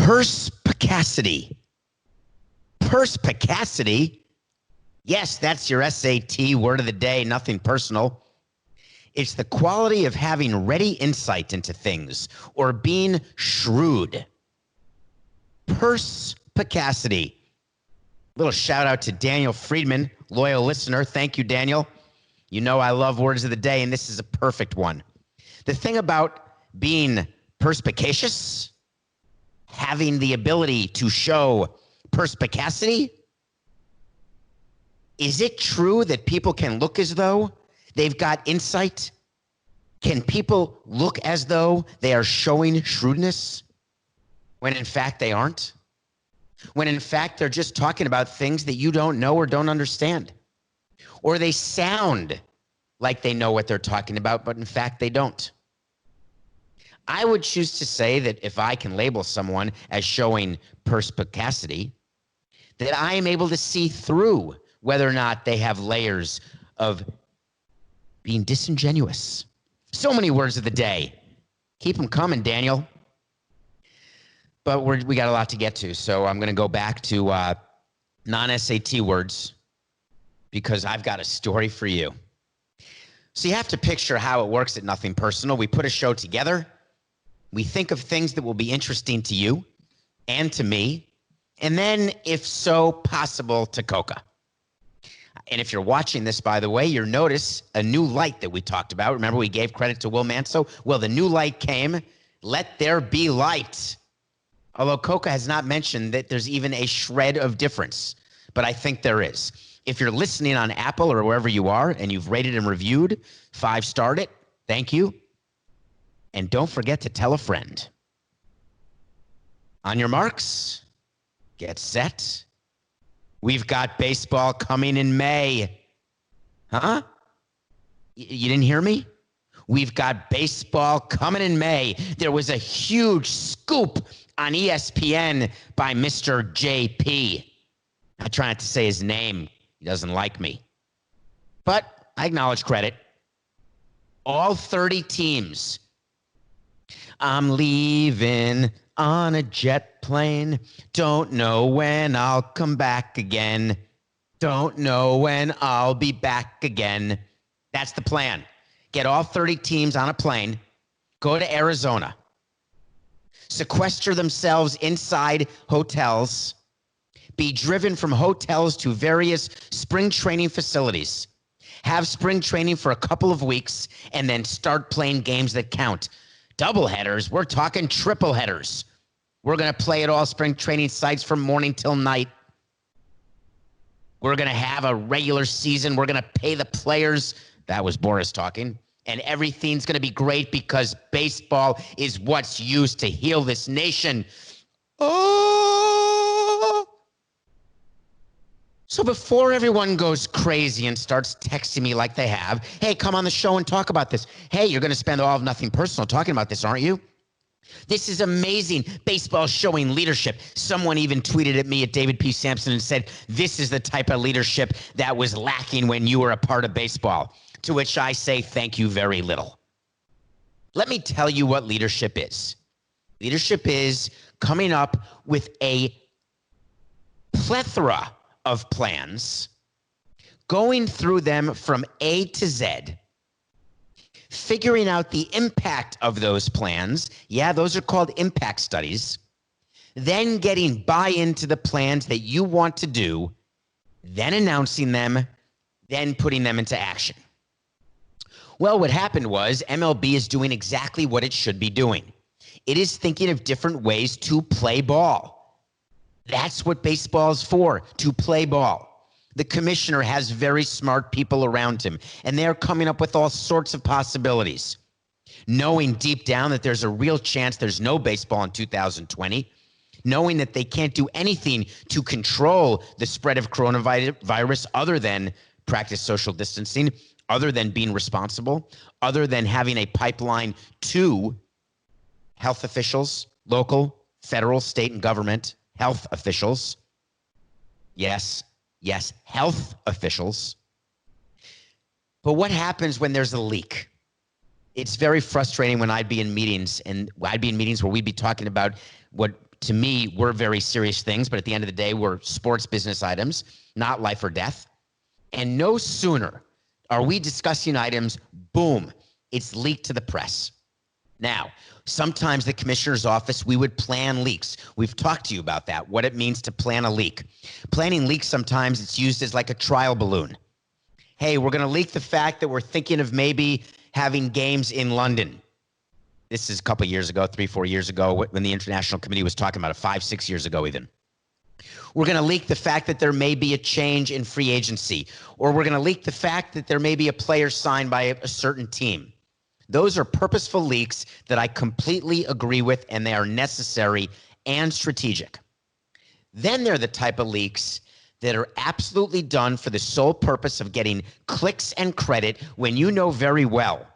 Perspicacity. Perspicacity? Yes, that's your SAT word of the day, nothing personal. It's the quality of having ready insight into things or being shrewd. Perspicacity. Little shout out to Daniel Friedman, loyal listener. Thank you, Daniel. You know I love words of the day, and this is a perfect one. The thing about being perspicacious, having the ability to show perspicacity, is it true that people can look as though they've got insight? Can people look as though they are showing shrewdness when in fact they aren't? When in fact they're just talking about things that you don't know or don't understand? Or they sound like they know what they're talking about, but in fact they don't. I would choose to say that if I can label someone as showing perspicacity, that I am able to see through whether or not they have layers of being disingenuous. So many words of the day. Keep them coming, Daniel. But we got a lot to get to, so I'm going to go back to non-SAT words because I've got a story for you. So you have to picture how it works at Nothing Personal. We put a show together. We think of things that will be interesting to you and to me, and then, if so possible, to Coca. And if you're watching this, by the way, you'll notice a new light that we talked about. Remember, we gave credit to Will Manso? Well, the new light came. Let there be light. Although Coca has not mentioned that there's even a shred of difference, but I think there is. If you're listening on Apple or wherever you are and you've rated and reviewed, 5-starred it, thank you. And don't forget to tell a friend. On your marks, get set. We've got baseball coming in May. Huh? You didn't hear me? We've got baseball coming in May. There was a huge scoop on ESPN by Mr. JP. I try not to say his name. He doesn't like me. But I acknowledge credit. All 30 teams. I'm leaving on a jet plane. Don't know when I'll come back again. Don't know when I'll be back again. That's the plan. Get all 30 teams on a plane. Go to Arizona. Sequester themselves inside hotels. Be driven from hotels to various spring training facilities. Have spring training for a couple of weeks and then start playing games that count. Double headers, we're talking triple headers. We're going to play at all spring training sites from morning till night. We're going to have a regular season. We're going to pay the players. That was Boris talking. And everything's going to be great because baseball is what's used to heal this nation. Oh! So before everyone goes crazy and starts texting me like they have, hey, come on the show and talk about this. Hey, you're going to spend all of Nothing Personal talking about this, aren't you? This is amazing. Baseball showing leadership. Someone even tweeted at me at David P. Samson and said, this is the type of leadership that was lacking when you were a part of baseball. To which I say, thank you very little. Let me tell you what leadership is. Leadership is coming up with a plethora of plans, going through them from A to Z, figuring out the impact of those plans. Yeah, those are called impact studies. Then getting buy-in to the plans that you want to do, then announcing them, then putting them into action. Well, what happened was MLB is doing exactly what it should be doing. It is thinking of different ways to play ball. That's what baseball is for, to play ball. The commissioner has very smart people around him, and they're coming up with all sorts of possibilities, knowing deep down that there's a real chance there's no baseball in 2020, knowing that they can't do anything to control the spread of coronavirus other than practice social distancing, other than being responsible, other than having a pipeline to health officials, local, federal, state, and government health officials. Yes, health officials. But what happens when there's a leak? It's very frustrating when I'd be in meetings, and I'd be in meetings where we'd be talking about what to me, were very serious things, but at the end of the day, were sports business items, not life or death. And no sooner are we discussing items, boom, it's leaked to the press. Now, sometimes the commissioner's office, we would plan leaks. We've talked to you about that, what it means to plan a leak. Planning leaks, sometimes it's used as like a trial balloon. Hey, we're going to leak the fact that we're thinking of maybe having games in London. This is a couple of years ago, 3-4 years ago, when the International Committee was talking about it, 5-6 years ago even. We're going to leak the fact that there may be a change in free agency, or we're going to leak the fact that there may be a player signed by a certain team. Those are purposeful leaks that I completely agree with, and they are necessary and strategic. Then they're the type of leaks that are absolutely done for the sole purpose of getting clicks and credit when you know very well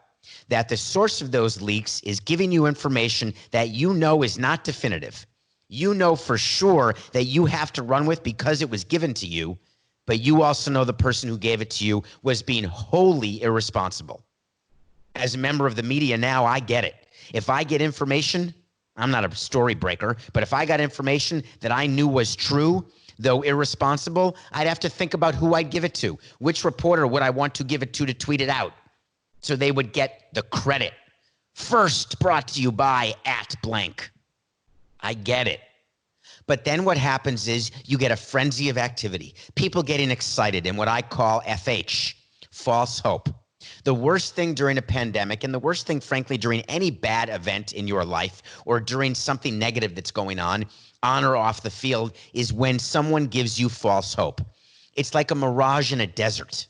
that the source of those leaks is giving you information that you know is not definitive. You know for sure that you have to run with because it was given to you, but you also know the person who gave it to you was being wholly irresponsible. As a member of the media now, I get it. If I get information, I'm not a story breaker, but if I got information that I knew was true, though irresponsible, I'd have to think about who I'd give it to. Which reporter would I want to give it to tweet it out so they would get the credit? First brought to you by @blank. I get it. But then what happens is you get a frenzy of activity, people getting excited in what I call FH, false hope. The worst thing during a pandemic, and the worst thing, frankly, during any bad event in your life or during something negative that's going on or off the field, is when someone gives you false hope. It's like a mirage in a desert.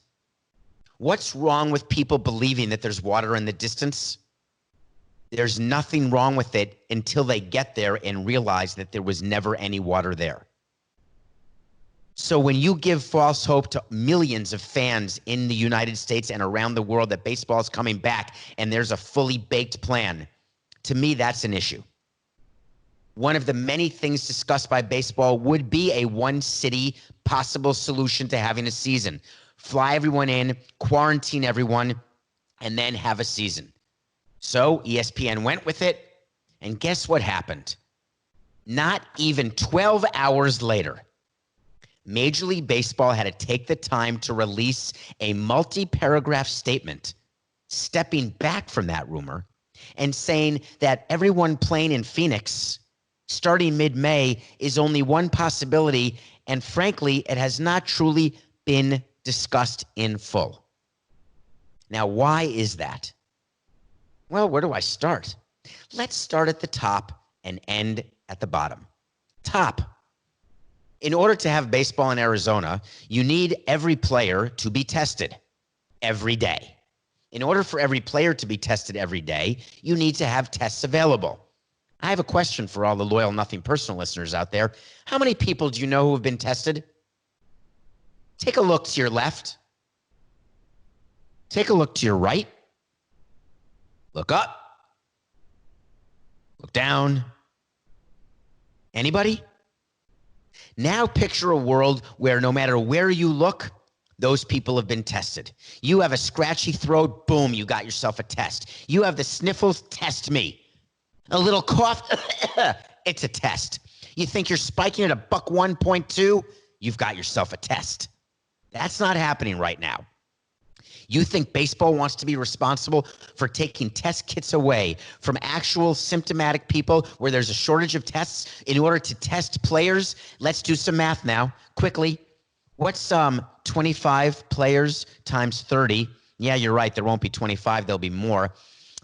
What's wrong with people believing that there's water in the distance? There's nothing wrong with it until they get there and realize that there was never any water there. So when you give false hope to millions of fans in the United States and around the world that baseball is coming back and there's a fully baked plan, to me, that's an issue. One of the many things discussed by baseball would be a one city possible solution to having a season. Fly everyone in, quarantine everyone, and then have a season. So ESPN went with it, and guess what happened? Not even 12 hours later, Major League Baseball had to take the time to release a multi-paragraph statement stepping back from that rumor and saying that everyone playing in Phoenix starting mid-May is only one possibility, and frankly, it has not truly been discussed in full. Now, why is that? Well, where do I start? Let's start at the top and end at the bottom. Top. In order to have baseball in Arizona, you need every player to be tested every day. In order for every player to be tested every day, you need to have tests available. I have a question for all the loyal Nothing Personal listeners out there. How many people do you know who have been tested? Take a look to your left. Take a look to your right. Look up. Look down. Anybody? Now picture a world where no matter where you look, those people have been tested. You have a scratchy throat, boom, you got yourself a test. You have the sniffles, test me. A little cough, it's a test. You think you're spiking at a buck 1.2, you've got yourself a test. That's not happening right now. You think baseball wants to be responsible for taking test kits away from actual symptomatic people where there's a shortage of tests in order to test players? Let's do some math now, quickly. What's 25 players times 30? Yeah, you're right. There won't be 25. There'll be more.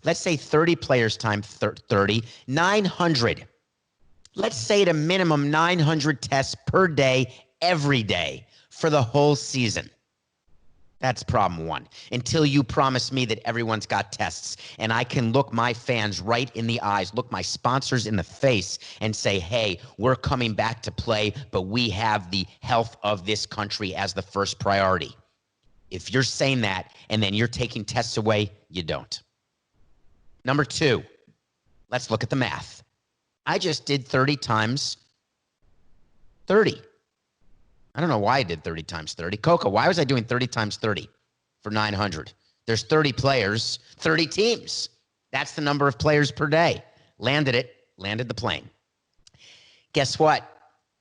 Let's say 30 players times 30, 900. Let's say at a minimum 900 tests per day, every day for the whole season. That's problem one. Until you promise me that everyone's got tests and I can look my fans right in the eyes, look my sponsors in the face and say, hey, we're coming back to play, but we have the health of this country as the first priority. If you're saying that and then you're taking tests away, you don't. Number two, let's look at the math. I just did 30 times 30. I don't know why I did 30 times 30. Coco, why was I doing 30 times 30 for 900? There's 30 players, 30 teams. That's the number of players per day. Landed the plane. Guess what?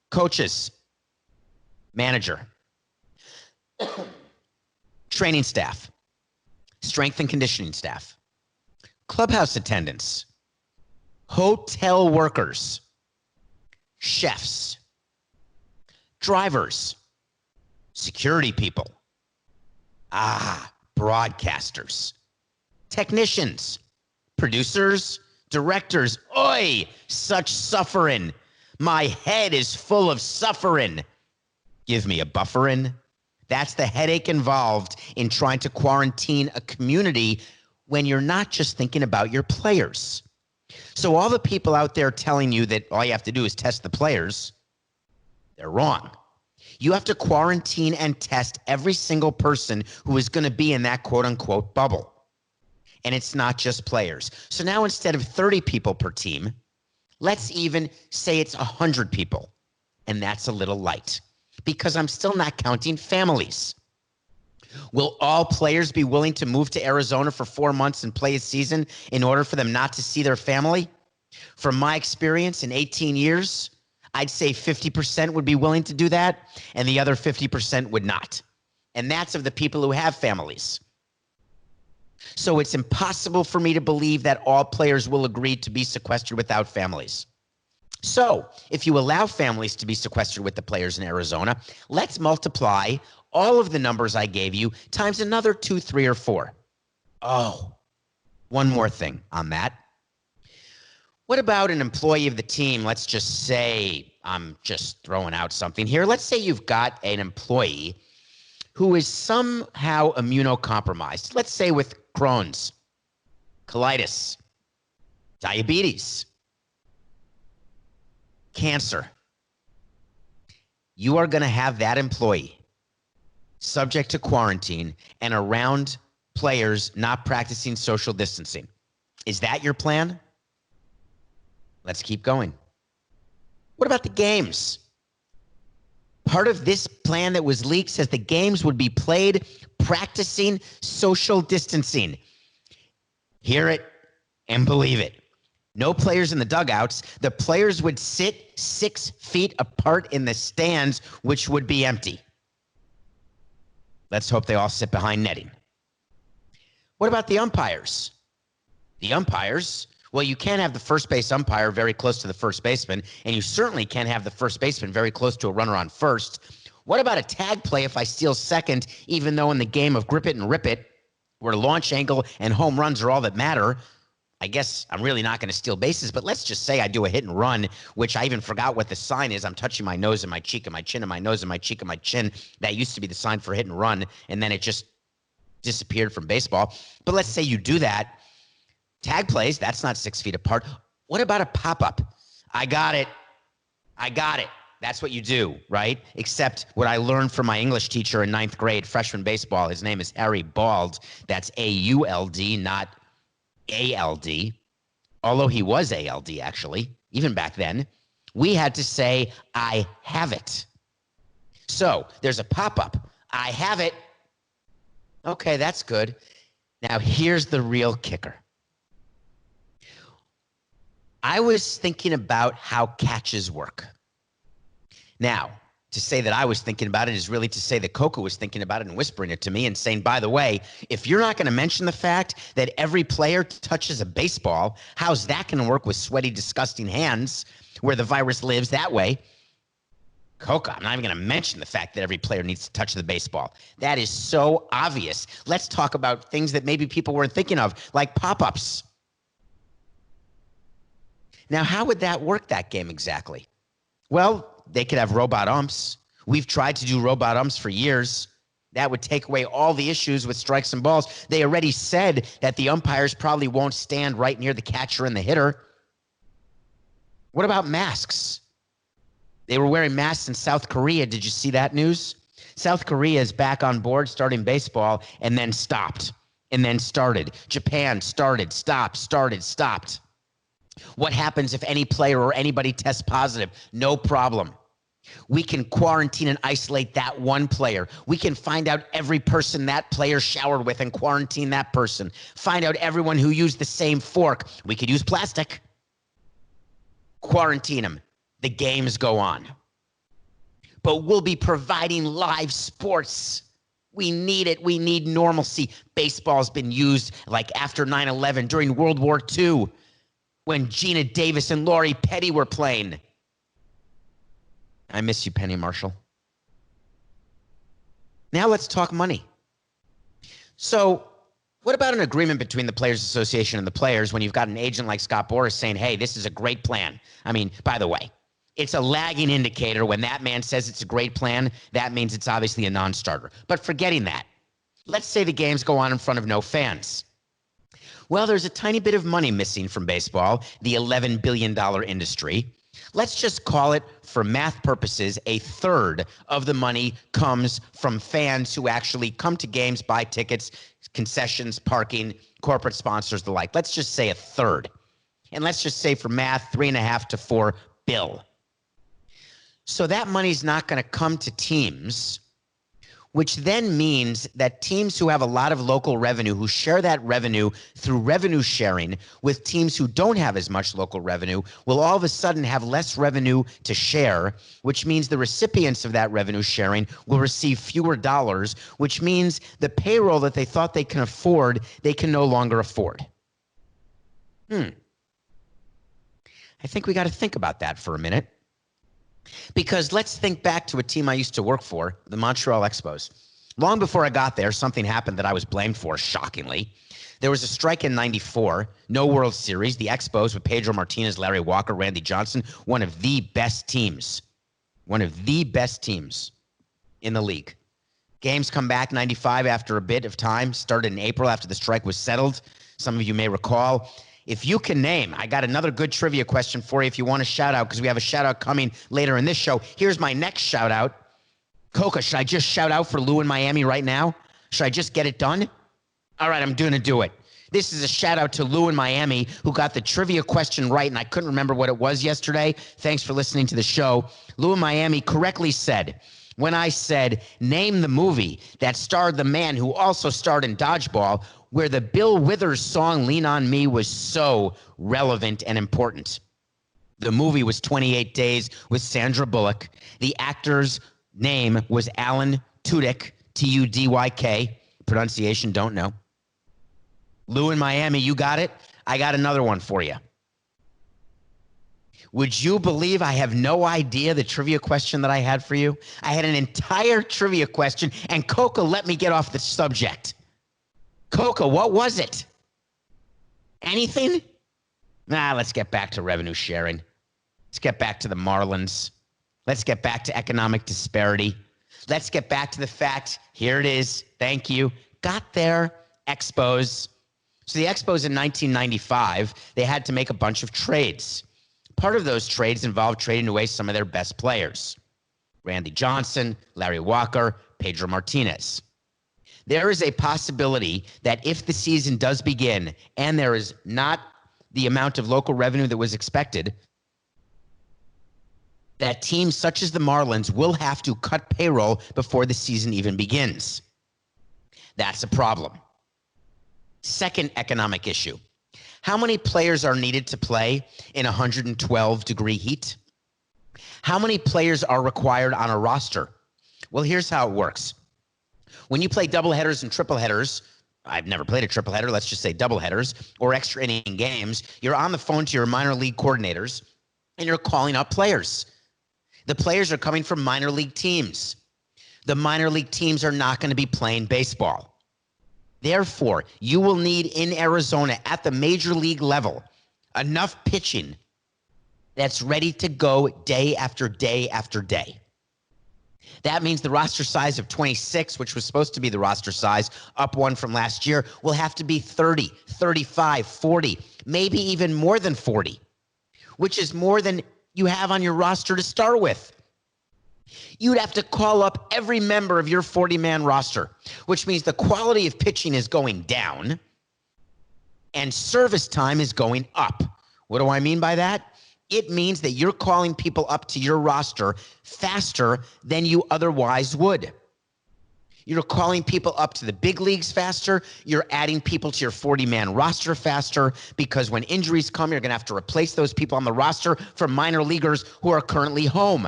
Coaches, manager, training staff, strength and conditioning staff, clubhouse attendants, hotel workers, chefs, drivers, security people, broadcasters, technicians, producers, directors. Oi, such suffering. My head is full of suffering. Give me a bufferin'. That's the headache involved in trying to quarantine a community when you're not just thinking about your players. So all the people out there telling you that all you have to do is test the players, they're wrong. You have to quarantine and test every single person who is going to be in that quote unquote bubble. And it's not just players. So now instead of 30 people per team, let's even say it's 100 people. And that's a little light because I'm still not counting families. Will all players be willing to move to Arizona for 4 months and play a season in order for them not to see their family? From my experience in 18 years, I'd say 50% would be willing to do that, and the other 50% would not. And that's of the people who have families. So it's impossible for me to believe that all players will agree to be sequestered without families. So if you allow families to be sequestered with the players in Arizona, let's multiply all of the numbers I gave you times another 2, 3, or 4. Oh, one more thing on that. What about an employee of the team? Let's just say, I'm just throwing out something here. Let's say you've got an employee who is somehow immunocompromised. Let's say with Crohn's, colitis, diabetes, cancer. You are going to have that employee subject to quarantine and around players not practicing social distancing. Is that your plan? Let's keep going. What about the games? Part of this plan that was leaked says the games would be played practicing social distancing. Hear it and believe it. No players in the dugouts. The players would sit 6 feet apart in the stands, which would be empty. Let's hope they all sit behind netting. What about the umpires? The umpires, well, you can't have the first base umpire very close to the first baseman, and you certainly can't have the first baseman very close to a runner on first. What about a tag play if I steal second, even though in the game of grip it and rip it, where launch angle and home runs are all that matter? I guess I'm really not going to steal bases, but let's just say I do a hit and run, which I even forgot what the sign is. I'm touching my nose and my cheek and my chin and my nose and my cheek and my chin. That used to be the sign for hit and run, and then it just disappeared from baseball. But let's say you do that. Tag plays, that's not 6 feet apart. What about a pop-up? I got it. That's what you do, right? Except what I learned from my English teacher in 9th grade, freshman baseball. His name is Harry Bald. That's A-U-L-D, not A-L-D. Although he was A-L-D, actually, even back then. We had to say, I have it. So there's a pop-up. I have it. Okay, that's good. Now here's the real kicker. I was thinking about how catches work. Now, to say that I was thinking about it is really to say that Coco was thinking about it and whispering it to me and saying, by the way, if you're not going to mention the fact that every player touches a baseball, how's that going to work with sweaty, disgusting hands where the virus lives that way? Coco, I'm not even going to mention the fact that every player needs to touch the baseball. That is so obvious. Let's talk about things that maybe people weren't thinking of, like pop-ups. Now, how would that work, that game exactly? Well, they could have robot umps. We've tried to do robot umps for years. That would take away all the issues with strikes and balls. They already said that the umpires probably won't stand right near the catcher and the hitter. What about masks? They were wearing masks in South Korea. Did you see that news? South Korea is back on board starting baseball and then stopped and then started. Japan started, stopped, started, stopped. What happens if any player or anybody tests positive? No problem. We can quarantine and isolate that one player. We can find out every person that player showered with and quarantine that person. Find out everyone who used the same fork. We could use plastic. Quarantine them. the games go on. But we'll be providing live sports. We need it. We need normalcy. Baseball's been used like after 9/11, during World War II, when Gina Davis and Lori Petty were playing. I miss you, Penny Marshall. Now let's talk money. So what about an agreement between the Players Association and the players when you've got an agent like Scott Boras saying, hey, this is a great plan? I mean, by the way, it's a lagging indicator. When that man says it's a great plan, that means it's obviously a non-starter. But forgetting that, let's say the games go on in front of no fans. Well, there's a tiny bit of money missing from baseball, the $11 billion industry. Let's just call it, for math purposes, a third of the money comes from fans who actually come to games, buy tickets, concessions, parking, corporate sponsors, the like. Let's just say a third. And let's just say for math, $3.5 to $4 billion. So that money's not going to come to teams, which then means that teams who have a lot of local revenue, who share that revenue through revenue sharing with teams who don't have as much local revenue, will all of a sudden have less revenue to share, which means the recipients of that revenue sharing will receive fewer dollars, which means the payroll that they thought they can afford, they can no longer afford. I think we got to think about that for a minute. Because let's think back to a team I used to work for, the Montreal Expos. Long before I got there, something happened that I was blamed for, shockingly. There was a strike in '94, no World Series. The Expos with Pedro Martinez, Larry Walker, Randy Johnson, one of the best teams in the league. Games come back '95 after a bit of time, started in April after the strike was settled. Some of you may recall. If you can name, I got another good trivia question for you if you want a shout out, because we have a shout out coming later in this show. Here's my next shout out. Coca, should I just shout out for Lou in Miami right now? Should I just get it done? All right, I'm going to do it. This is a shout out to Lou in Miami, who got the trivia question right, and I couldn't remember what it was yesterday. Thanks for listening to the show. Lou in Miami correctly said, when I said, name the movie that starred the man who also starred in Dodgeball, where the Bill Withers song Lean On Me was so relevant and important. The movie was 28 Days with Sandra Bullock. The actor's name was Alan Tudyk, Tudyk. Pronunciation, don't know. Lou in Miami, you got it? I got another one for you. Would you believe I have no idea the trivia question that I had for you? I had an entire trivia question, and Coca let me get off the subject. Coca, what was it? Anything? Let's get back to revenue sharing. Let's get back to the Marlins. Let's get back to economic disparity. Let's get back to the fact, here it is, thank you, got there, Expos. So the Expos in 1995, they had to make a bunch of trades. Part of those trades involved trading away some of their best players. Randy Johnson, Larry Walker, Pedro Martinez. There is a possibility that if the season does begin and there is not the amount of local revenue that was expected, that teams such as the Marlins will have to cut payroll before the season even begins. That's a problem. Second economic issue. How many players are needed to play in 112-degree heat? How many players are required on a roster? Well, here's how it works. When you play doubleheaders and tripleheaders, I've never played a tripleheader, let's just say doubleheaders, or extra inning games, you're on the phone to your minor league coordinators, and you're calling up players. The players are coming from minor league teams. The minor league teams are not going to be playing baseball. Therefore, you will need in Arizona at the major league level enough pitching that's ready to go day after day after day. That means the roster size of 26, which was supposed to be the roster size, up one from last year, will have to be 30, 35, 40, maybe even more than 40, which is more than you have on your roster to start with. You'd have to call up every member of your 40-man roster, which means the quality of pitching is going down and service time is going up. What do I mean by that? It means that you're calling people up to your roster faster than you otherwise would. You're calling people up to the big leagues faster. You're adding people to your 40-man roster faster because when injuries come, you're going to have to replace those people on the roster for minor leaguers who are currently home,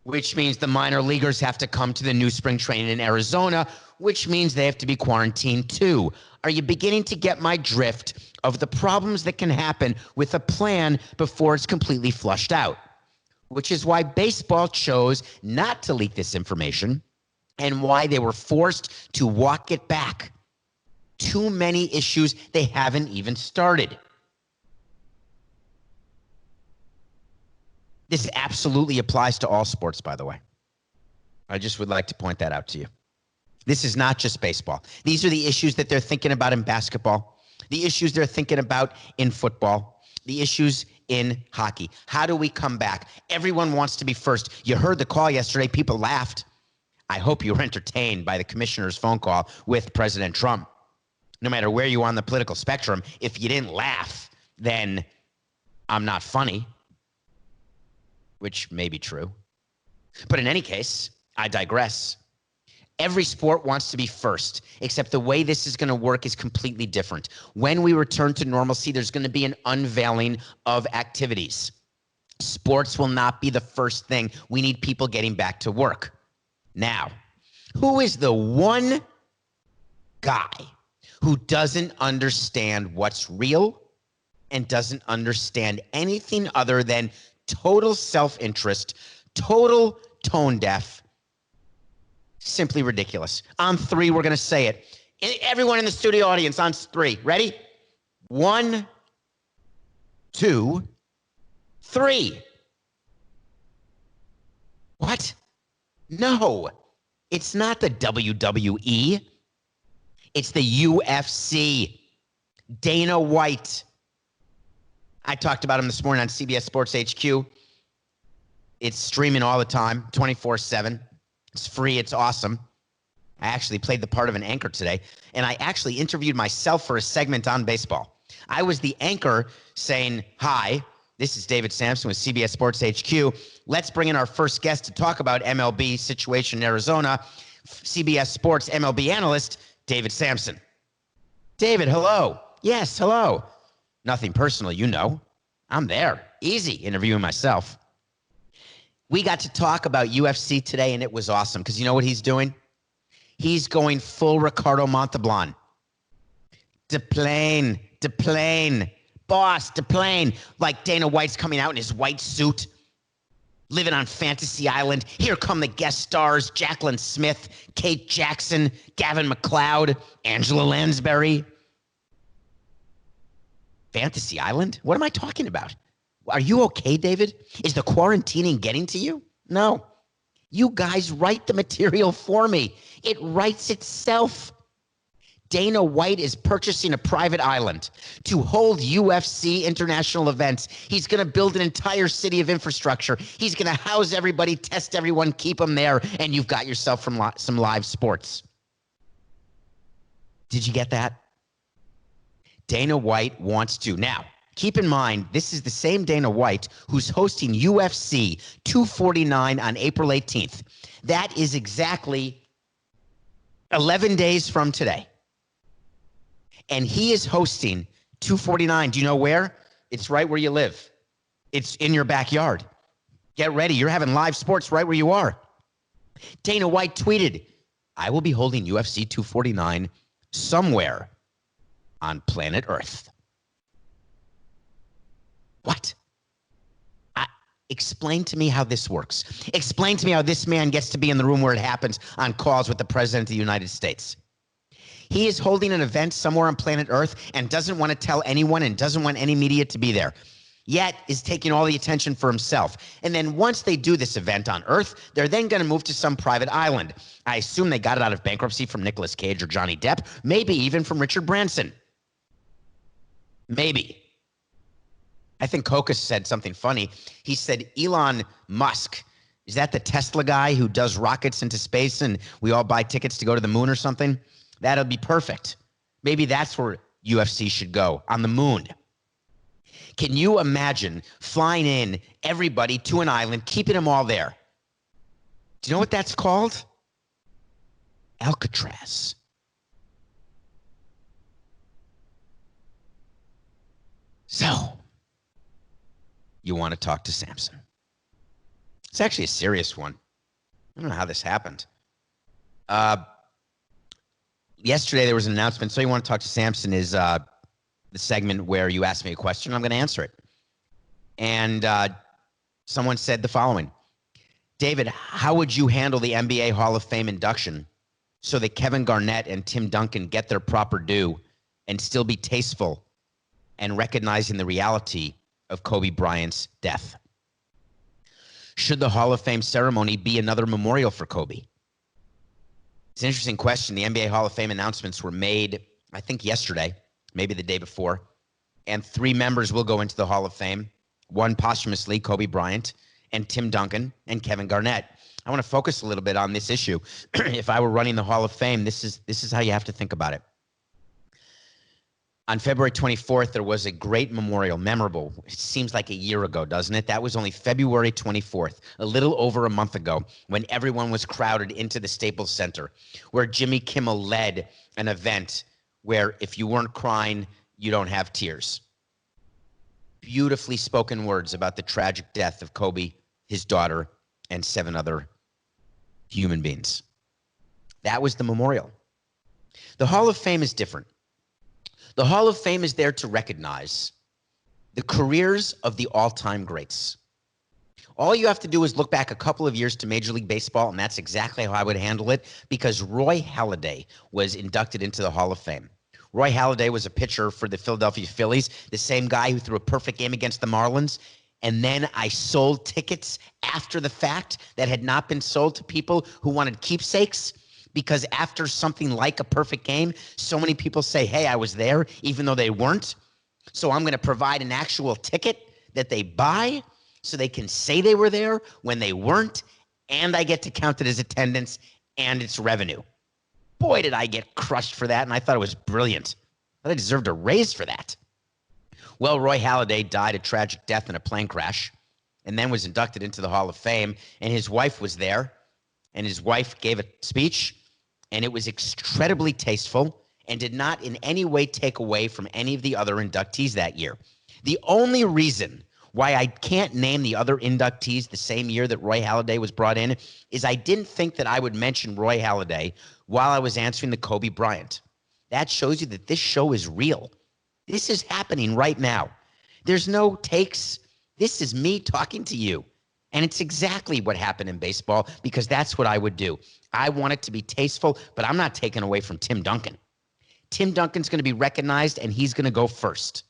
which means the minor leaguers have to come to the new spring training in Arizona, which means they have to be quarantined too. Are you beginning to get my drift of the problems that can happen with a plan before it's completely flushed out? Which is why baseball chose not to leak this information and why they were forced to walk it back. Too many issues they haven't even started. This absolutely applies to all sports, by the way. I just would like to point that out to you. This is not just baseball. These are the issues that they're thinking about in basketball, the issues they're thinking about in football, the issues in hockey. How do we come back? Everyone wants to be first. You heard the call yesterday. People laughed. I hope you were entertained by the commissioner's phone call with President Trump. No matter where you are on the political spectrum, if you didn't laugh, then I'm not funny, which may be true. But in any case, I digress. Every sport wants to be first, except the way this is going to work is completely different. When we return to normalcy, there's going to be an unveiling of activities. Sports will not be the first thing. We need people getting back to work. Now, who is the one guy who doesn't understand what's real and doesn't understand anything other than total self-interest, total tone deaf, simply ridiculous? On three, we're going to say it. Everyone in the studio audience on three. Ready? 1, 2, 3. What? No, it's not the WWE. It's the UFC. Dana White. I talked about him this morning on CBS Sports HQ. It's streaming all the time, 24/7. It's free. It's awesome. I actually played the part of an anchor today, and I actually interviewed myself for a segment on baseball. I was the anchor saying, hi, this is David Samson with CBS Sports HQ. Let's bring in our first guest to talk about MLB situation in Arizona, CBS Sports MLB analyst, David Samson. David, hello. Yes, hello. Nothing personal, you know. I'm there. Easy interviewing myself. We got to talk about UFC today, and it was awesome because you know what he's doing? He's going full Ricardo Montalban. Deplane, boss, deplane. Like Dana White's coming out in his white suit, living on Fantasy Island. Here come the guest stars, Jacqueline Smith, Kate Jackson, Gavin McLeod, Angela Lansbury. Fantasy Island? What am I talking about? Are you okay, David? Is the quarantining getting to you? No. You guys write the material for me. It writes itself. Dana White is purchasing a private island to hold UFC international events. He's going to build an entire city of infrastructure. He's going to house everybody, test everyone, keep them there, and you've got yourself some live sports. Did you get that? Dana White wants to. Now, keep in mind, this is the same Dana White who's hosting UFC 249 on April 18th. That is exactly 11 days from today. And he is hosting 249. Do you know where? It's right where you live. It's in your backyard. Get ready. You're having live sports right where you are. Dana White tweeted, I will be holding UFC 249 somewhere on planet Earth. What? Explain to me how this works. Explain to me how this man gets to be in the room where it happens on calls with the President of the United States. He is holding an event somewhere on planet Earth and doesn't want to tell anyone and doesn't want any media to be there, yet is taking all the attention for himself. And then once they do this event on Earth, they're then going to move to some private island. I assume they got it out of bankruptcy from Nicolas Cage or Johnny Depp, maybe even from Richard Branson. Maybe. I think Kokas said something funny. He said, Elon Musk, is that the Tesla guy who does rockets into space and we all buy tickets to go to the moon or something? That'll be perfect. Maybe that's where UFC should go, on the moon. Can you imagine flying in everybody to an island, keeping them all there? Do you know what that's called? Alcatraz. So, you want to talk to Samson. It's actually a serious one. I don't know how this happened. Yesterday, there was an announcement. So, you want to talk to Samson is the segment where you ask me a question. I'm going to answer it. And someone said the following. David, how would you handle the NBA Hall of Fame induction so that Kevin Garnett and Tim Duncan get their proper due and still be tasteful and recognizing the reality of Kobe Bryant's death? Should the Hall of Fame ceremony be another memorial for Kobe? It's an interesting question. The NBA Hall of Fame announcements were made, I think, yesterday, maybe the day before, and 3 members will go into the Hall of Fame, one posthumously, Kobe Bryant, and Tim Duncan, and Kevin Garnett. I want to focus a little bit on this issue. If I were running the Hall of Fame, this is how you have to think about it. On February 24th, there was a great memorial, memorable. It seems like a year ago, doesn't it? That was only February 24th, a little over a month ago, when everyone was crowded into the Staples Center, where Jimmy Kimmel led an event where if you weren't crying, you don't have tears. Beautifully spoken words about the tragic death of Kobe, his daughter, and 7 other human beings. That was the memorial. The Hall of Fame is different. The Hall of Fame is there to recognize the careers of the all-time greats. All you have to do is look back a couple of years to Major League Baseball, and that's exactly how I would handle it, because Roy Halladay was inducted into the Hall of Fame. Roy Halladay was a pitcher for the Philadelphia Phillies, the same guy who threw a perfect game against the Marlins. And then I sold tickets after the fact that had not been sold to people who wanted keepsakes, because after something like a perfect game, so many people say, hey, I was there, even though they weren't. So I'm going to provide an actual ticket that they buy so they can say they were there when they weren't, and I get to count it as attendance and it's revenue. Boy, did I get crushed for that, and I thought it was brilliant. I deserved a raise for that. Well, Roy Halladay died a tragic death in a plane crash and then was inducted into the Hall of Fame, and his wife was there, and his wife gave a speech, and it was incredibly tasteful and did not in any way take away from any of the other inductees that year. The only reason why I can't name the other inductees the same year that Roy Halladay was brought in is I didn't think that I would mention Roy Halladay while I was answering the Kobe Bryant. That shows you that this show is real. This is happening right now. There's no takes. This is me talking to you. And it's exactly what happened in baseball, because that's what I would do. I want it to be tasteful, but I'm not taking away from Tim Duncan. Tim Duncan's going to be recognized, and he's going to go first.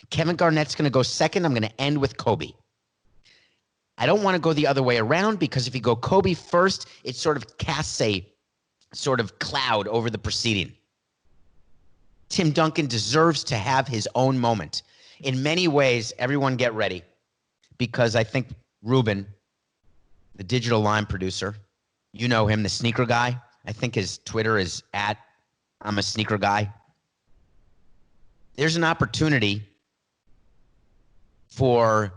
Kevin Garnett's going to go second. I'm going to end with Kobe. I don't want to go the other way around, because if you go Kobe first, it sort of casts a sort of cloud over the proceeding. Tim Duncan deserves to have his own moment. In many ways, everyone get ready, because I think Ruben, the digital line producer, you know him, the sneaker guy. I think his Twitter is @ I'm a sneaker guy. There's an opportunity for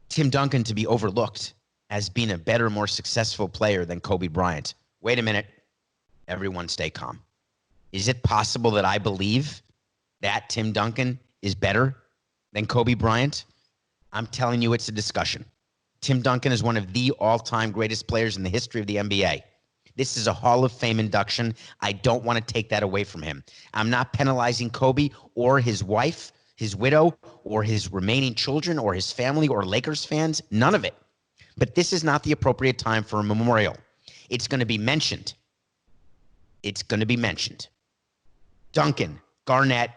Tim Duncan to be overlooked as being a better, more successful player than Kobe Bryant. Wait a minute. Everyone stay calm. Is it possible that I believe that Tim Duncan is better than Kobe Bryant? I'm telling you, it's a discussion. Tim Duncan is one of the all-time greatest players in the history of the NBA. This is a Hall of Fame induction. I don't want to take that away from him. I'm not penalizing Kobe or his wife, his widow, or his remaining children, or his family, or Lakers fans. None of it. But this is not the appropriate time for a memorial. It's going to be mentioned. It's going to be mentioned. Duncan, Garnett,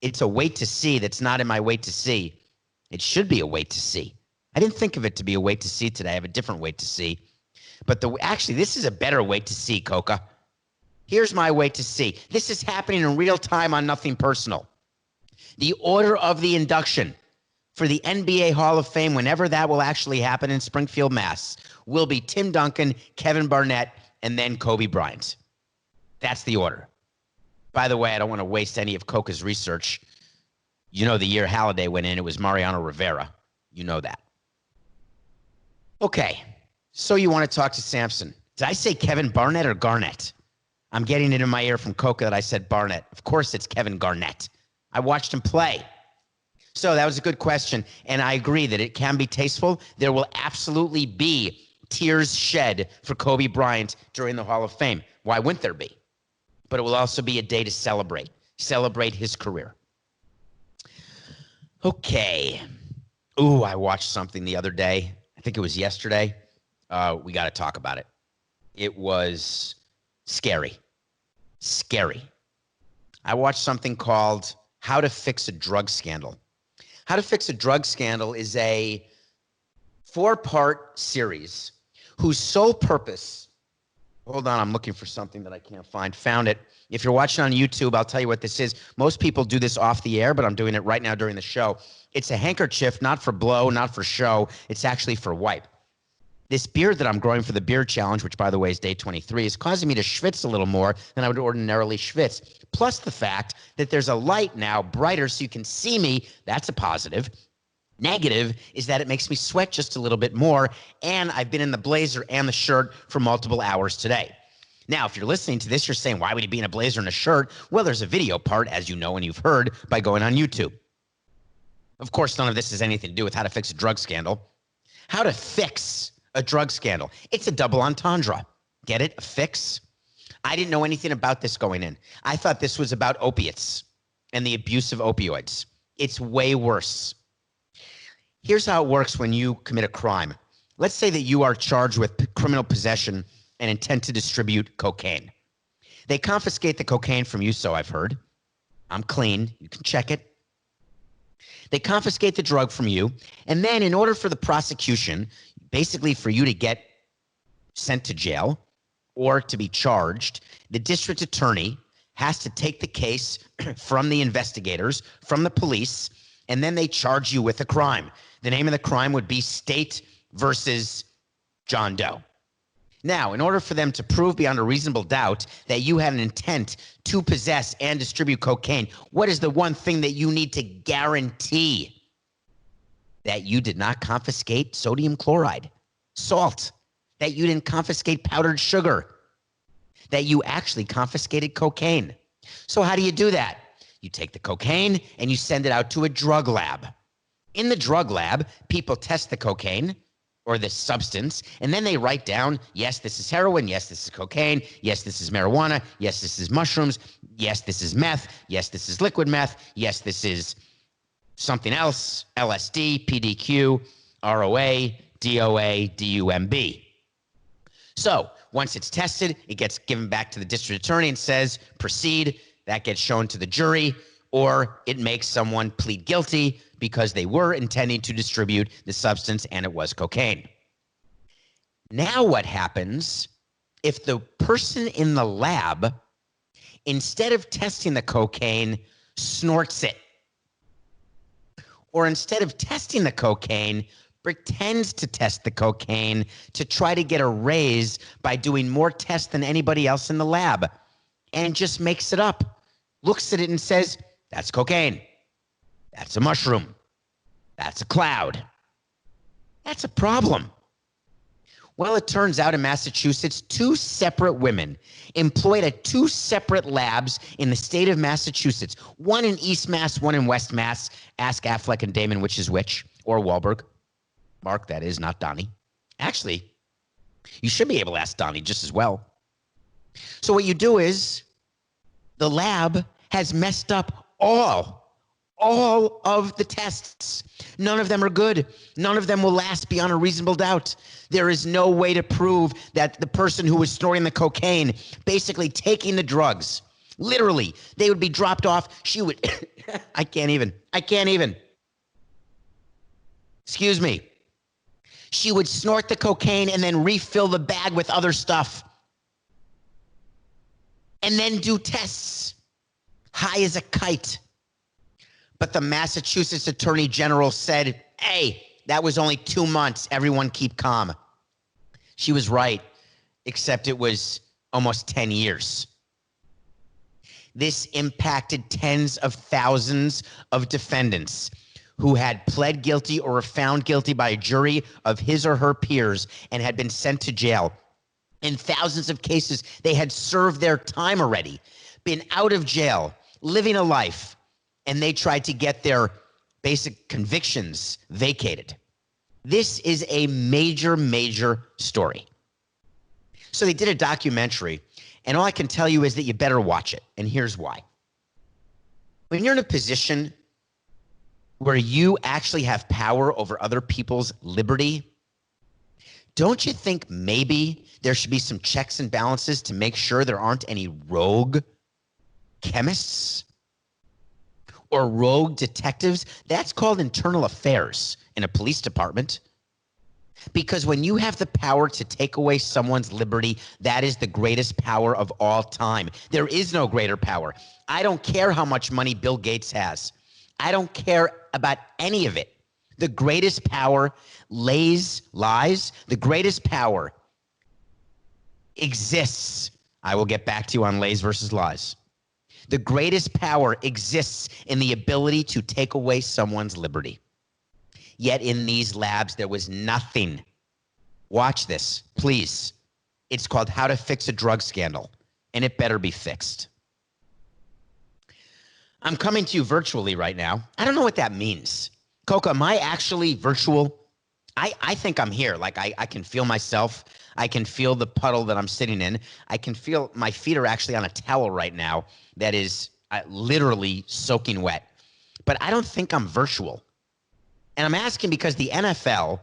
it's a wait to see that's not in my wait to see. It should be a wait to see. I didn't think of it to be a wait to see today. I have a different wait to see. But actually, this is a better wait to see, Coca. Here's my wait to see. This is happening in real time on Nothing Personal. The order of the induction for the NBA Hall of Fame, whenever that will actually happen in Springfield, Mass., will be Tim Duncan, Kevin Garnett, and then Kobe Bryant. That's the order. By the way, I don't want to waste any of Coca's research. You know the year Halladay went in, it was Mariano Rivera. You know that. Okay, so you want to talk to Samson. Did I say Kevin Garnett or Garnett? I'm getting it in my ear from Coca that I said Barnett. Of course, it's Kevin Garnett. I watched him play. So that was a good question, and I agree that it can be tasteful. There will absolutely be tears shed for Kobe Bryant during the Hall of Fame. Why wouldn't there be? But it will also be a day to celebrate his career. Okay. Ooh, I watched something the other day. I think it was yesterday. We got to talk about it. It was scary. Scary. I watched something called How to Fix a Drug Scandal. How to Fix a Drug Scandal is a 4-part series whose sole purpose, hold on, I'm looking for something that I can't find. Found it. If you're watching on YouTube, I'll tell you what this is. Most people do this off the air, but I'm doing it right now during the show. It's a handkerchief, not for blow, not for show. It's actually for wipe. This beard that I'm growing for the beard challenge, which by the way is day 23, is causing me to schwitz a little more than I would ordinarily schwitz. Plus the fact that there's a light now brighter so you can see me. That's a positive. Negative is that it makes me sweat just a little bit more, and I've been in the blazer and the shirt for multiple hours today. Now, if you're listening to this, you're saying, why would he be in a blazer and a shirt? Well, there's a video part, as you know and you've heard, by going on YouTube. Of course, none of this has anything to do with how to fix a drug scandal. How to fix a drug scandal. It's a double entendre. Get it? A fix? I didn't know anything about this going in. I thought this was about opiates and the abuse of opioids. It's way worse. Here's how it works when you commit a crime. Let's say that you are charged with criminal possession and intent to distribute cocaine. They confiscate the cocaine from you, so I've heard. I'm clean. You can check it. They confiscate the drug from you, and then in order for the prosecution, basically for you to get sent to jail or to be charged, the district attorney has to take the case from the investigators, from the police, and then they charge you with a crime. The name of the crime would be State versus John Doe. Now, in order for them to prove beyond a reasonable doubt that you had an intent to possess and distribute cocaine, what is the one thing that you need to guarantee? That you did not confiscate sodium chloride, salt, that you didn't confiscate powdered sugar, that you actually confiscated cocaine. So how do you do that? You take the cocaine and you send it out to a drug lab. In the drug lab, people test the cocaine or the substance, and then they write down, yes, this is heroin, yes, this is cocaine, yes, this is marijuana, yes, this is mushrooms, yes, this is meth, yes, this is liquid meth, yes, this is something else, LSD, PDQ, ROA, DOA, DUMB. So once it's tested, it gets given back to the district attorney and says, proceed. That gets shown to the jury, or it makes someone plead guilty because they were intending to distribute the substance and it was cocaine. Now what happens if the person in the lab, instead of testing the cocaine, snorts it? Or instead of testing the cocaine, pretends to test the cocaine to try to get a raise by doing more tests than anybody else in the lab, and just makes it up, looks at it and says, that's cocaine. That's a mushroom. That's a cloud. That's a problem. Well, it turns out in Massachusetts, 2 separate women employed at 2 separate labs in the state of Massachusetts, one in East Mass, one in West Mass. Ask Affleck and Damon which is which, or Wahlberg. Mark, that is, not Donnie. Actually, you should be able to ask Donnie just as well. So what you do is the lab has messed up all of the tests. None of them are good. None of them will last beyond a reasonable doubt. There is no way to prove that the person who was snorting the cocaine, basically taking the drugs, literally, they would be dropped off. She would, I can't even. Excuse me. She would snort the cocaine and then refill the bag with other stuff. And then do tests. High as a kite. But the Massachusetts Attorney General said, hey, that was only 2 months. Everyone keep calm. She was right, except it was almost 10 years. This impacted tens of thousands of defendants who had pled guilty or were found guilty by a jury of his or her peers and had been sent to jail. In thousands of cases, they had served their time already, been out of jail, living a life, and they tried to get their basic convictions vacated. This is a major, major story. So they did a documentary, and all I can tell you is that you better watch it, and here's why. When you're in a position where you actually have power over other people's liberty, don't you think maybe there should be some checks and balances to make sure there aren't any rogue chemists or rogue detectives? That's called internal affairs in a police department. Because when you have the power to take away someone's liberty, that is the greatest power of all time. There is no greater power. I don't care how much money Bill Gates has. I don't care about any of it. The greatest power lies. The greatest power exists. I will get back to you on lays versus lies. The greatest power exists in the ability to take away someone's liberty. Yet in these labs, there was nothing. Watch this, please. It's called How to Fix a Drug Scandal, and it better be fixed. I'm coming to you virtually right now. I don't know what that means. Coca, am I actually virtual? I think I'm here. Like I can feel myself. I can feel the puddle that I'm sitting in. I can feel my feet are actually on a towel right now that is literally soaking wet. But I don't think I'm virtual. And I'm asking because the NFL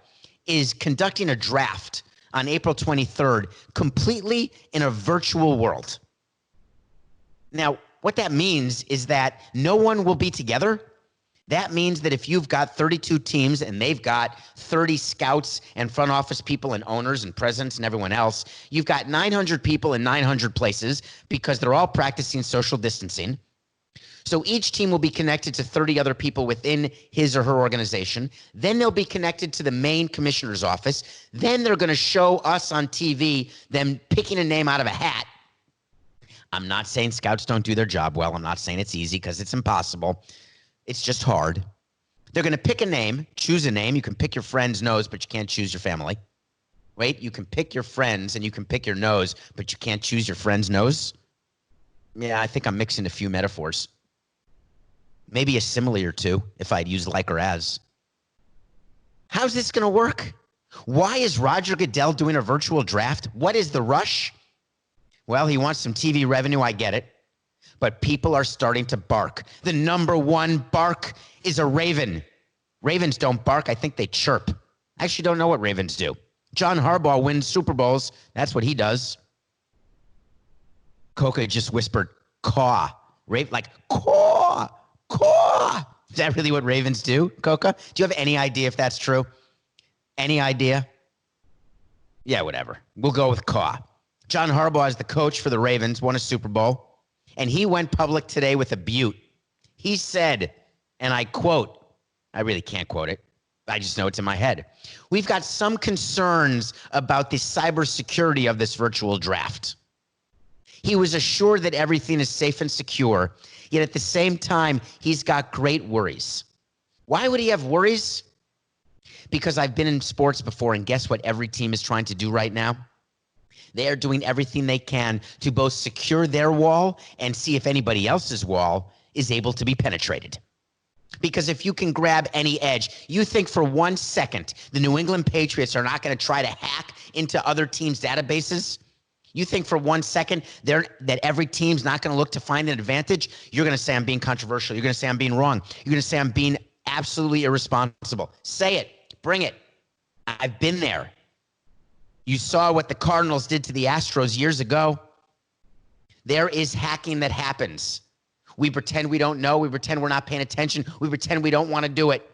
is conducting a draft on April 23rd completely in a virtual world. Now, what that means is that no one will be together. That means that if you've got 32 teams and they've got 30 scouts and front office people and owners and presidents and everyone else, you've got 900 people in 900 places because they're all practicing social distancing. So each team will be connected to 30 other people within his or her organization. Then they'll be connected to the main commissioner's office. Then they're going to show us on TV them picking a name out of a hat. I'm not saying scouts don't do their job well. I'm not saying it's easy because it's impossible. It's just hard. They're going to pick a name, choose a name. You can pick your friend's nose, but you can't choose your family. Wait, you can pick your friends and you can pick your nose, but you can't choose your friend's nose? Yeah, I think I'm mixing a few metaphors. Maybe a simile or two if I'd use like or as. How's this going to work? Why is Roger Goodell doing a virtual draft? What is the rush? Well, he wants some TV revenue. I get it. But people are starting to bark. The number one bark is a raven. Ravens don't bark. I think they chirp. I actually don't know what ravens do. John Harbaugh wins Super Bowls. That's what he does. Coca just whispered, caw. Like, caw. Caw. Is that really what ravens do, Coca? Do you have any idea if that's true? Any idea? Yeah, whatever. We'll go with caw. John Harbaugh is the coach for the Ravens, won a Super Bowl, and he went public today with a butte. He said, and I quote, I really can't quote it. I just know it's in my head. We've got some concerns about the cybersecurity of this virtual draft. He was assured that everything is safe and secure, yet at the same time, he's got great worries. Why would he have worries? Because I've been in sports before, and guess what every team is trying to do right now? They are doing everything they can to both secure their wall and see if anybody else's wall is able to be penetrated. Because if you can grab any edge, you think for 1 second the New England Patriots are not going to try to hack into other teams' databases? You think for 1 second that every team's not going to look to find an advantage? You're going to say I'm being controversial. You're going to say I'm being wrong. You're going to say I'm being absolutely irresponsible. Say it. Bring it. I've been there. You saw what the Cardinals did to the Astros years ago. There is hacking that happens. We pretend we don't know. We pretend we're not paying attention. We pretend we don't want to do it.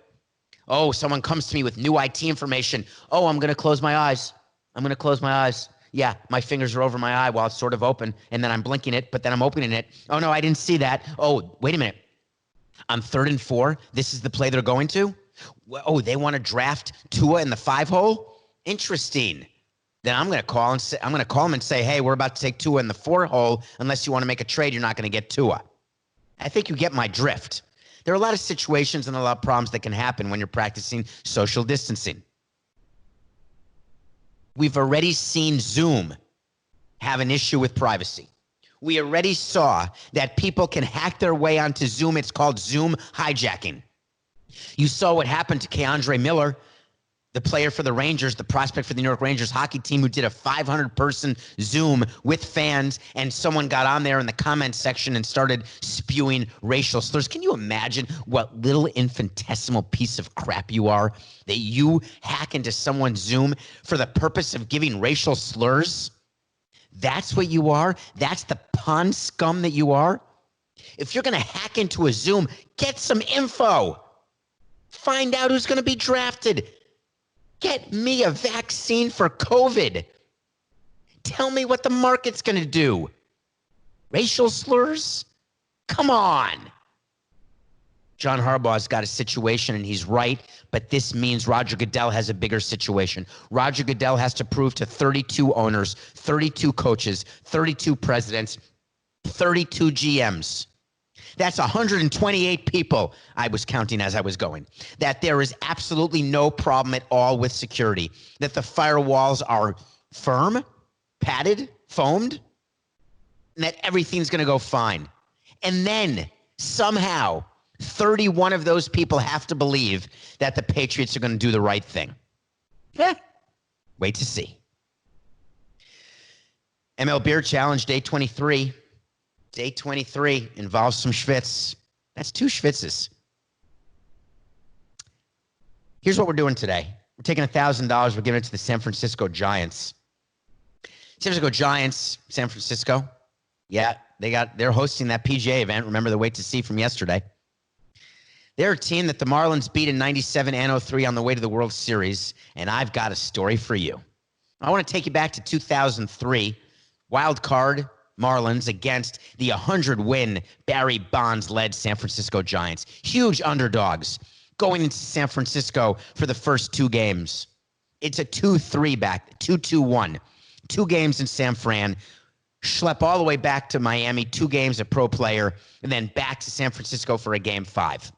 Oh, someone comes to me with new IT information. Oh, I'm going to close my eyes. I'm going to close my eyes. Yeah, my fingers are over my eye while it's sort of open, and then I'm blinking it, but then I'm opening it. Oh, no, I didn't see that. Oh, wait a minute. On 3rd and 4, this is the play they're going to? Oh, they want to draft Tua in the 5-hole? Interesting. Then I'm going to call him and say, hey, we're about to take Tua in the 4-hole. Unless you want to make a trade, you're not going to get Tua. I think you get my drift. There are a lot of situations and a lot of problems that can happen when you're practicing social distancing. We've already seen Zoom have an issue with privacy. We already saw that people can hack their way onto Zoom. It's called Zoom hijacking. You saw what happened to Keandre Miller, the player for the Rangers, the prospect for the New York Rangers hockey team, who did a 500-person Zoom with fans, and someone got on there in the comments section and started spewing racial slurs. Can you imagine what little infinitesimal piece of crap you are, that you hack into someone's Zoom for the purpose of giving racial slurs? That's what you are? That's the pond scum that you are? If you're going to hack into a Zoom, get some info. Find out who's going to be drafted. Get me a vaccine for COVID. Tell me what the market's going to do. Racial slurs? Come on. John Harbaugh's got a situation, and he's right, but this means Roger Goodell has a bigger situation. Roger Goodell has to prove to 32 owners, 32 coaches, 32 presidents, 32 GMs. That's 128 people, I was counting as I was going, that there is absolutely no problem at all with security, that the firewalls are firm, padded, foamed, and that everything's going to go fine. And then somehow 31 of those people have to believe that the Patriots are going to do the right thing. Wait to see. MLBeard Challenge, day 23. Day 23 involves some schwitz. That's 2 schwitzes. Here's what we're doing today. We're taking $1,000. We're giving it to the San Francisco Giants. San Francisco Giants, San Francisco. Yeah, they're hosting that PGA event. Remember the wait to see from yesterday. They're a team that the Marlins beat in 97 and 03 on the way to the World Series, and I've got a story for you. I want to take you back to 2003. Wild card Marlins against the 100-win Barry Bonds-led San Francisco Giants. Huge underdogs going into San Francisco for the first 2 games. It's a 2-3 back, 2-2-1. 2 games in San Fran. Schlep all the way back to Miami, 2 games at Pro Player, and then back to San Francisco for a game 5.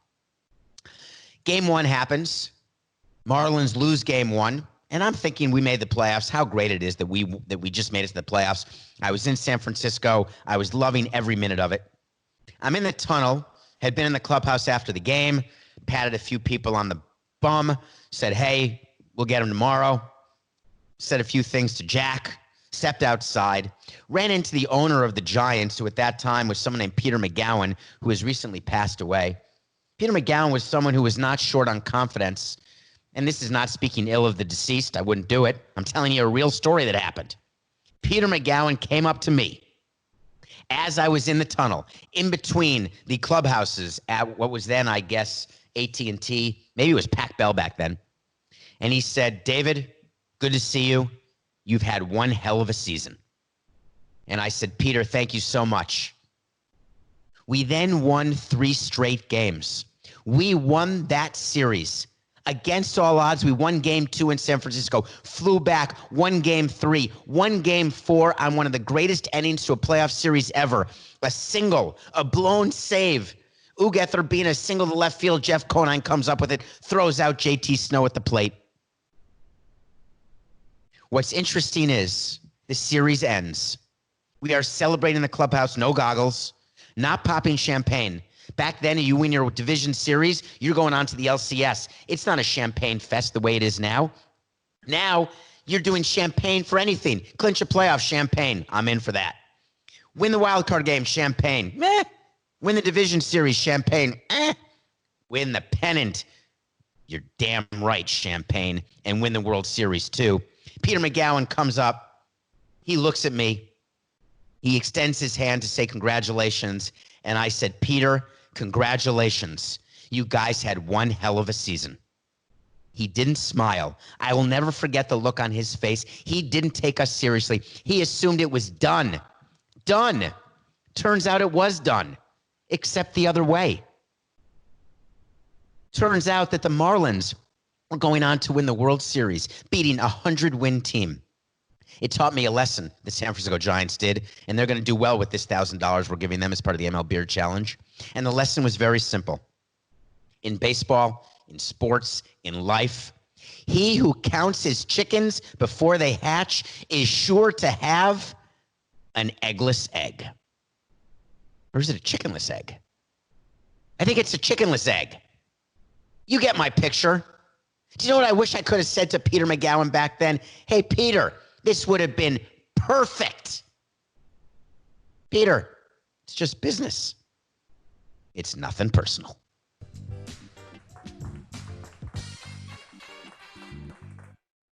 Game 1 happens. Marlins lose game 1. And I'm thinking we made the playoffs. How great it is that we just made it to the playoffs. I was in San Francisco. I was loving every minute of it. I'm in the tunnel, had been in the clubhouse after the game, patted a few people on the bum, said, hey, we'll get him tomorrow. Said a few things to Jack, stepped outside, ran into the owner of the Giants, who at that time was someone named Peter McGowan, who has recently passed away. Peter McGowan was someone who was not short on confidence. And this is not speaking ill of the deceased. I wouldn't do it. I'm telling you a real story that happened. Peter McGowan came up to me as I was in the tunnel, in between the clubhouses at what was then, I guess, AT&T. Maybe it was Pac Bell back then. And he said, David, good to see you. You've had one hell of a season. And I said, Peter, thank you so much. We then won 3 straight games. We won that series. Against all odds, we won game 2 in San Francisco, flew back, won game 3, won game 4 on one of the greatest endings to a playoff series ever. A single, a blown save. Ugether being a single to left field, Jeff Conine comes up with it, throws out JT Snow at the plate. What's interesting is the series ends. We are celebrating the clubhouse, no goggles, not popping champagne. Back then, you win your division series, you're going on to the LCS. It's not a champagne fest the way it is now. Now, you're doing champagne for anything. Clinch a playoff, champagne. I'm in for that. Win the wild card game, champagne. Meh. Win the division series, champagne. Win the pennant. You're damn right, champagne. And win the World Series, too. Peter McGowan comes up. He looks at me. He extends his hand to say congratulations. And I said, Peter, congratulations. You guys had one hell of a season. He didn't smile. I will never forget the look on his face. He didn't take us seriously. He assumed it was done. Done. Turns out it was done, except the other way. Turns out that the Marlins were going on to win the World Series, beating a 100-win team. It taught me a lesson, the San Francisco Giants did, and they're going to do well with this $1,000 we're giving them as part of the MLBeard Challenge. And the lesson was very simple. In baseball, in sports, in life, he who counts his chickens before they hatch is sure to have an eggless egg. Or is it a chickenless egg? I think it's a chickenless egg. You get my picture. Do you know what I wish I could have said to Peter McGowan back then? Hey, Peter, this would have been perfect. Peter, it's just business. It's nothing personal.